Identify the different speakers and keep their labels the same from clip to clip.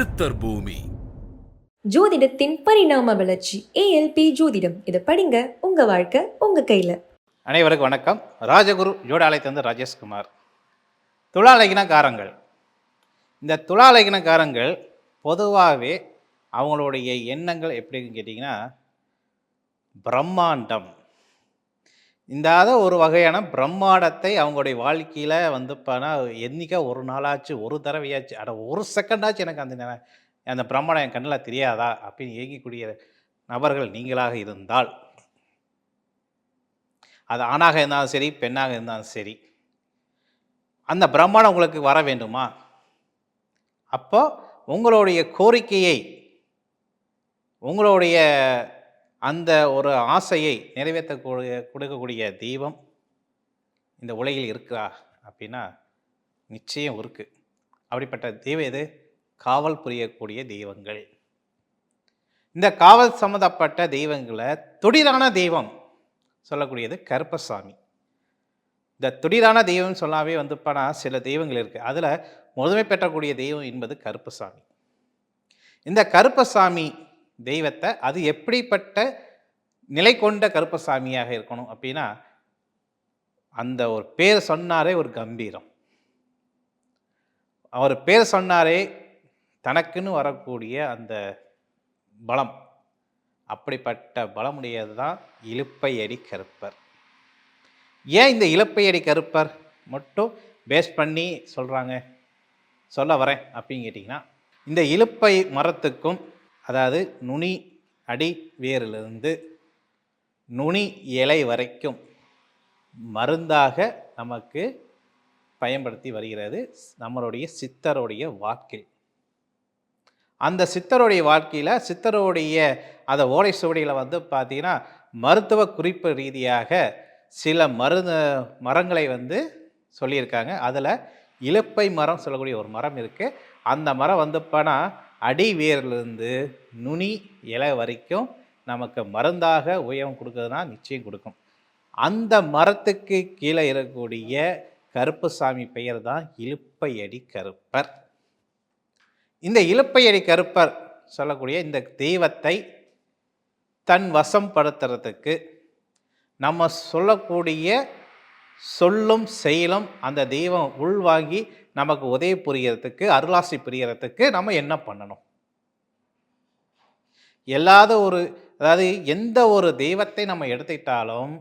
Speaker 1: சித்தர் பூமி.
Speaker 2: ஜோதிடத்தின் பரிணாம வளர்ச்சி ஏஎல்பி ஜோதிடம். இதை படிங்க, உங்க வாழ்க்கை உங்க கையில.
Speaker 3: அனைவருக்கும் வணக்கம். ராஜகுரு ஜோடாலயத்திலிருந்து ராஜேஷ்குமார். துலாலகினக்காரங்கள், இந்த துலாலகினக்காரங்கள் பொதுவாகவே அவங்களுடைய எண்ணங்கள் எப்படின்னு கேட்டிங்கன்னா, பிரம்மாண்டம், இந்த ஒரு வகையான பிரம்மாண்டத்தை அவங்களுடைய வாழ்க்கையில் என்றைக்கா ஒரு நாளாச்சு, ஒரு தடவையாச்சு, ஒரு செகண்டாச்சு எனக்கு அந்த பிரம்மாண்டம் என் கண்ணில் தெரியாதா அப்படின்னு இயங்கக்கூடிய நபர்கள் நீங்களாக இருந்தால், அது ஆணாக இருந்தாலும் சரி, பெண்ணாக இருந்தாலும் சரி, அந்த பிரம்மாண்டம் உங்களுக்கு வர வேண்டுமா? அப்போ உங்களுடைய கோரிக்கையை, உங்களுடைய அந்த ஒரு ஆசையை கொடுக்கக்கூடிய தெய்வம் இந்த உலகில் இருக்கா அப்படின்னா நிச்சயம் இருக்கு. அப்படிப்பட்ட தெய்வம் எது? காவல் புரியக்கூடிய தெய்வங்கள். இந்த காவல் சம்மந்தப்பட்ட தெய்வங்களை துடிதான தெய்வம் சொல்லக்கூடியது கருப்பசாமி. இந்த துடிதான தெய்வம் சொல்லாவே சில தெய்வங்கள் இருக்குது. அதில் முதன்மை பெற்றக்கூடிய தெய்வம் என்பது கருப்பசாமி. இந்த கருப்பசாமி தெய்வத்தை அது எப்படிப்பட்ட நிலை கொண்ட கருப்பசாமியாக இருக்கணும் அப்படின்னா, அந்த ஒரு பேர் சொன்னாரே ஒரு கம்பீரம், அவர் பேர் சொன்னாரே தனக்குன்னு வரக்கூடிய அந்த பலம், அப்படிப்பட்ட பலமுடையது தான் இலுப்பையடி கருப்பர். ஏன் இந்த இலுப்பையடி கருப்பர் மட்டும் பேஸ் பண்ணி சொல்ல வரேன் அப்படின்னு கேட்டிங்கன்னா, இந்த இலுப்பை மரத்துக்கும், அதாவது நுனி அடி வேரிலிருந்து நுனி இலை வரைக்கும் மருந்தாக நமக்கு பயன்படுத்தி வருகிறது நம்மளுடைய சித்தருடைய வாழ்க்கை. அந்த சித்தருடைய வாழ்க்கையில், சித்தருடைய அந்த ஓலை சுவடியில் பார்த்தீங்கன்னா, மருத்துவ குறிப்பு ரீதியாக சில மரங்களை சொல்லியிருக்காங்க. அதில் இலுப்பை மரம் சொல்லக்கூடிய ஒரு மரம் இருக்குது. அந்த மரம் அடி வேரிலிருந்து நுனி இலை வரைக்கும் நமக்கு மருந்தாக உயரம் கொடுக்குறதுனா நிச்சயம் கொடுக்கும். அந்த மரத்துக்கு கீழே இருக்கக்கூடிய கருப்பசாமி பெயர் தான் இலுப்பையடி கருப்பர். இந்த இலுப்பையடி கருப்பர் சொல்லக்கூடிய இந்த தெய்வத்தை தன் வசம் படுத்துறதுக்கு, நம்ம சொல்லக்கூடிய சொல்லும் செயலும் அந்த தெய்வம் உள்வாங்கி நமக்கு உதவி புரியறதுக்கு, அருளாசி புரியறதுக்கு நம்ம என்ன பண்ணணும்? அதாவது எந்த ஒரு தெய்வத்தை நம்ம எடுத்துக்கிட்டாலும்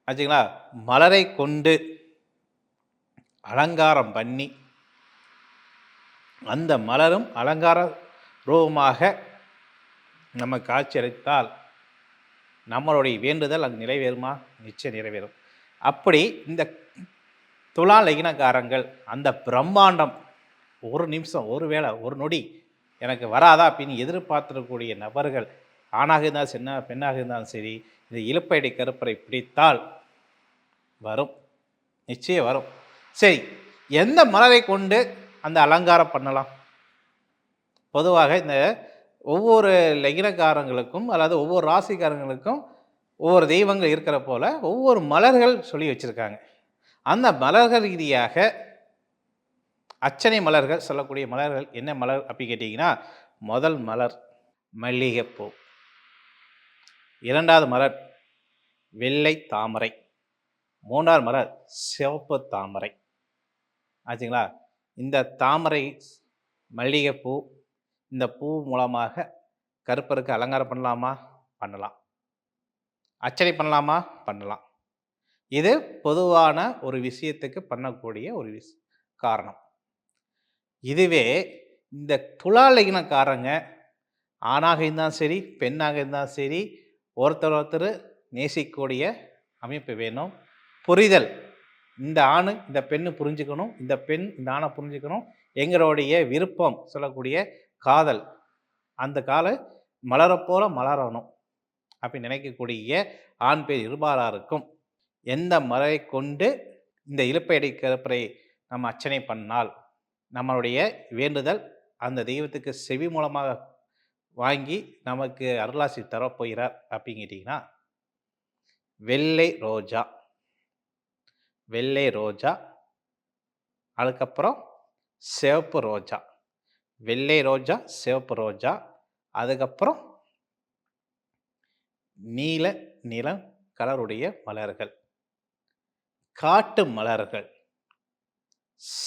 Speaker 3: ஆச்சுங்களா, மலரை கொண்டு அலங்காரம் பண்ணி, அந்த மலரும் அலங்கார ரூபமாக நம்ம காட்சி அளித்தால் நம்மளுடைய வேண்டுதல் அங்கு நிறைவேறுமா? நிச்சயம் நிறைவேறும். அப்படி இந்த துலா லக்னக்காரங்கள் அந்த பிரம்மாண்டம் ஒரு நிமிஷம், ஒரு வேளை, ஒரு நொடி எனக்கு வராதா அப்படின்னு எதிர்பார்த்துக்கூடிய நபர்கள், ஆணாக இருந்தாலும் சரி, பெண்ணாக இருந்தாலும் சரி, இந்த இலுப்பையடி கருப்பரை பிடித்தால் வரும், நிச்சயம் வரும். சரி, எந்த மலரை கொண்டு அந்த அலங்காரம் பண்ணலாம்? பொதுவாக இந்த ஒவ்வொரு லக்னக்காரங்களுக்கும், அல்லது ஒவ்வொரு ராசிக்காரங்களுக்கும் ஒவ்வொரு தெய்வங்கள் இருக்கிற போல ஒவ்வொரு மலர்கள் சொல்லி வச்சுருக்காங்க. அந்த மலர்கள் ரீதியாக அர்ச்சனை மலர்கள் சொல்லக்கூடிய மலர்கள் என்ன மலர் அப்படி கேட்டிங்கன்னா, முதல் மலர் மல்லிகைப்பூ, இரண்டாவது மலர் வெள்ளை தாமரை, மூன்றாவது மலர் சிவப்பு தாமரை. ஆச்சுங்களா? இந்த தாமரை, மல்லிகைப்பூ, இந்த பூ மூலமாக கருப்பருக்கு அலங்காரம் பண்ணலாமா? பண்ணலாம். அர்ச்சனை பண்ணலாமா? பண்ணலாம். இது பொதுவான ஒரு விஷயத்துக்கு பண்ணக்கூடிய ஒரு காரணம். இதுவே இந்த துலா லக்னக்காரங்க ஆணாக இருந்தாலும் சரி, பெண்ணாக இருந்தாலும் சரி, ஒருத்தர் நேசிக்கக்கூடிய அமைப்பு வேணும். புரிதல், இந்த ஆணு இந்த பெண்ணு புரிஞ்சுக்கணும், இந்த பெண் இந்த ஆணை புரிஞ்சுக்கணும், எங்களுடைய விருப்பம் சொல்லக்கூடிய காதல், அந்த மலரப்போல மலரணும் அப்படி நினைக்கக்கூடிய ஆண் பெண் இருபாலாருக்கும் எந்த மலரை கொண்டு இந்த இலுப்பையடி கருப்பரை நம்ம அர்ச்சனை பண்ணால் நம்மளுடைய வேண்டுதல் அந்த தெய்வத்துக்கு செவி மூலமாக வாங்கி நமக்கு அருளாசி தரப்போகிறார் அப்படின்னு கேட்டிங்கன்னா, வெள்ளை ரோஜா, வெள்ளை ரோஜா, அதுக்கப்புறம் சிவப்பு ரோஜா, வெள்ளை ரோஜா, சிவப்பு ரோஜா, அதுக்கப்புறம் நீல நிலம் கலருடைய மலர்கள், காட்டு மலர்கள்,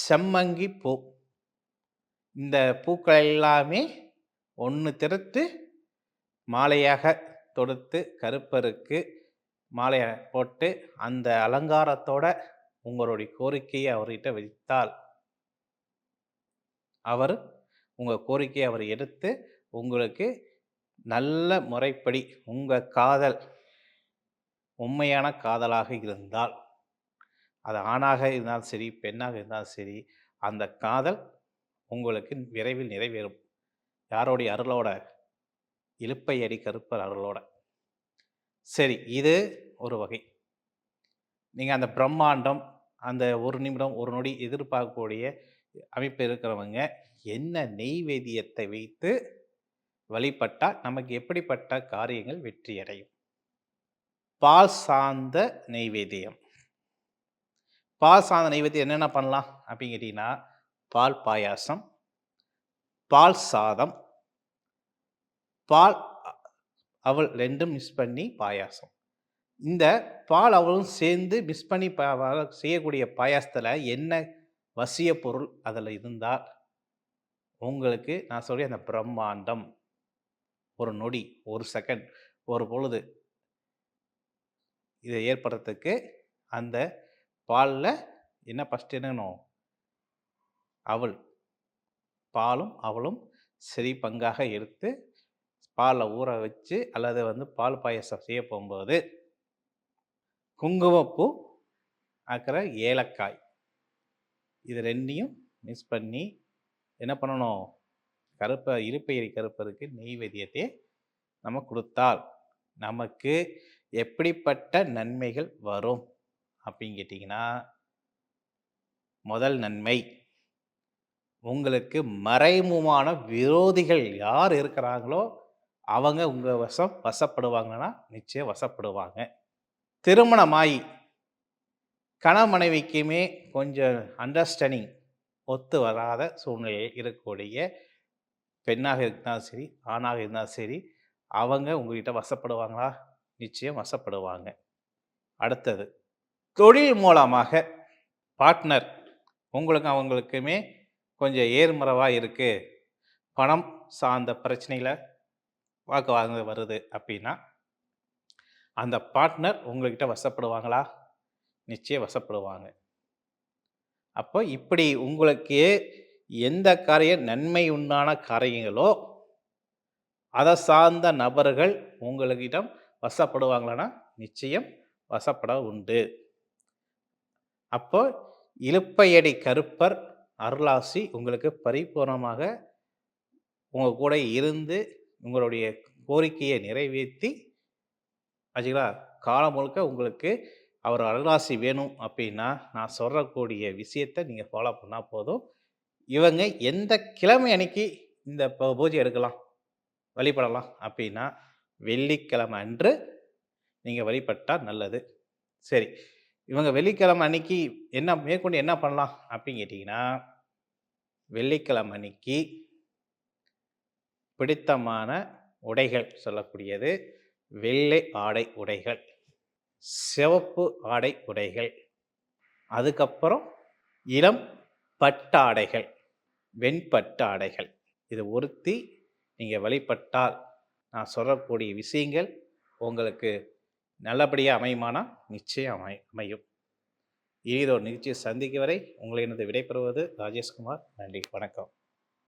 Speaker 3: செம்மங்கி பூ. இந்த பூக்கள் எல்லாமே ஒன்று திரத்து மாலையாக தொடுத்து கருப்பருக்கு மாலையை போட்டு அந்த அலங்காரத்தோட உங்களுடைய கோரிக்கையை அவர்கிட்ட வைத்தால் அவர் உங்கள் கோரிக்கையை அவர் எடுத்து உங்களுக்கு நல்ல முறைப்படி உங்கள் காதல் உண்மையான காதலாக இருந்தால், அது ஆணாக இருந்தாலும் சரி பெண்ணாக இருந்தாலும் சரி, அந்த காதல் உங்களுக்கு விரைவில் நிறைவேறும். யாரோடைய அருளோட? இலுப்பையடி கருப்பர் அருளோட. சரி, இது ஒரு வகை. நீங்கள் அந்த பிரம்மாண்டம், அந்த ஒரு நிமிடம் ஒரு நொடி எதிர்பார்க்கக்கூடிய அமைப்பு இருக்கிறவங்க என்ன நெய்வேத்தியத்தை வைத்து வழிபட்டால் நமக்கு எப்படிப்பட்ட காரியங்கள் வெற்றி அடையும்? பால் சார்ந்த நெய்வேத்தியம். பால் சார்ந்த நெய்வேத்தியம் என்னென்ன பண்ணலாம் அப்படின்னு கேட்டிங்கன்னா, பால் பாயாசம், பால் சாதம், பால் அவல் ரெண்டும் மிக்ஸ் பண்ணி பாயாசம். இந்த பால் அவளும் சேர்ந்து மிக்ஸ் பண்ணி செய்யக்கூடிய பாயாசத்தில் என்ன வசிய பொருள் அதில் இருந்தால் உங்களுக்கு நான் சொல்லி அந்த பிரம்மாண்டம் ஒரு நொடி, ஒரு செகண்ட், ஒரு பொழுது இதை ஏற்படுறதுக்கு அந்த பாலில் என்ன ஃபஸ்ட்டு என்னணும்? அவள், பாலும் அவளும் சரி பங்காக எடுத்து பாலில் ஊற வச்சு அல்லது பால் பாயசம் செய்ய போகும்போது குங்குமப்பூ ஆக்கிற ஏலக்காய் இது ரெண்டையும் மிக்ஸ் பண்ணி என்ன பண்ணணும்? இலுப்பையடி கருப்பருக்கு நெய்வேத்தியத்தை நம்ம கொடுத்தால் நமக்கு எப்படிப்பட்ட நன்மைகள் வரும் அப்படின்னு கேட்டிங்கன்னா, முதல் நன்மை, உங்களுக்கு மறைமுகமான விரோதிகள் யார் இருக்கிறாங்களோ அவங்க உங்கள் வசப்படுவாங்கன்னா நிச்சயம் வசப்படுவாங்க. திருமணமாகி கணவன் மனைவிக்குமே கொஞ்சம் அண்டர்ஸ்டாண்டிங் ஒத்து வராத சூழ்நிலையில் இருக்கக்கூடிய பெண்ணாக இருந்தாலும் சரி ஆணாக இருந்தாலும் சரி, அவங்க உங்கள்கிட்ட வசப்படுவாங்களா? நிச்சயம் வசப்படுவாங்க. அடுத்தது, தொழில் மூலமாக பார்ட்னர் உங்களுக்கும் அவங்களுக்குமே கொஞ்சம் ஏர்மறைவாக இருக்குது, பணம் சார்ந்த பிரச்சனையில் வாக்குவாதம் வருது அப்படின்னா அந்த பார்ட்னர் உங்கள்கிட்ட வசப்படுவாங்களா? நிச்சயம் வசப்படுவாங்க. அப்போ இப்படி உங்களுக்கு எந்த காரியம் நன்மை உண்டான காரியங்களோ அதை சார்ந்த நபர்கள் உங்களிடம் வசப்படுவாங்களான்னா நிச்சயம் வசப்பட உண்டு. அப்போ இலுப்பையடி கருப்பர் அருளாசி உங்களுக்கு பரிபூர்ணமாக உங்கள் கூட இருந்து உங்களுடைய கோரிக்கையை நிறைவேற்றி ஆச்சுங்களா, காலம் முழுக்க உங்களுக்கு அவர் அருளாசி வேணும் அப்படின்னா நான் சொல்லக்கூடிய விஷயத்தை நீங்கள் ஃபாலோ பண்ணால் போதும். இவங்க எந்த கிழமை அன்னைக்கு இந்த பூஜை எடுக்கலாம், வழிபடலாம் அப்படின்னா வெள்ளிக்கிழமை அன்று நீங்கள் வழிபட்டால் நல்லது. சரி, இவங்க வெள்ளிக்கிழமை அன்னைக்கு மேற்கொண்டு என்ன பண்ணலாம் அப்படின்னு கேட்டிங்கன்னா, வெள்ளிக்கிழமை அன்னைக்கு பிடித்தமான உடைகள் சொல்லக்கூடியது வெள்ளை ஆடை உடைகள், சிவப்பு ஆடை உடைகள், அதுக்கப்புறம் இளம் பட்டாடைகள், வெண்பட்டு ஆடைகள், இது உடுத்தி நீங்கள் வழிபட்டால் நான் சொல்லக்கூடிய விஷயங்கள் உங்களுக்கு நல்லபடியாக அமையுமானா நிச்சயம் அமையும். இதோட நிகழ்ச்சியை சந்திக்கும் வரை உங்களை எனது விடைபெறுவது ராஜேஷ்குமார். நன்றி, வணக்கம்.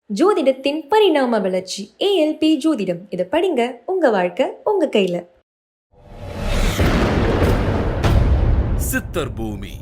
Speaker 2: ஜோதிடத்தின் பரிணாம வளர்ச்சி ஏஎல்பி ஜோதிடம், இதை படிங்க. உங்க வாழ்க்கை உங்க கையில.
Speaker 1: சித்தர் பூமி.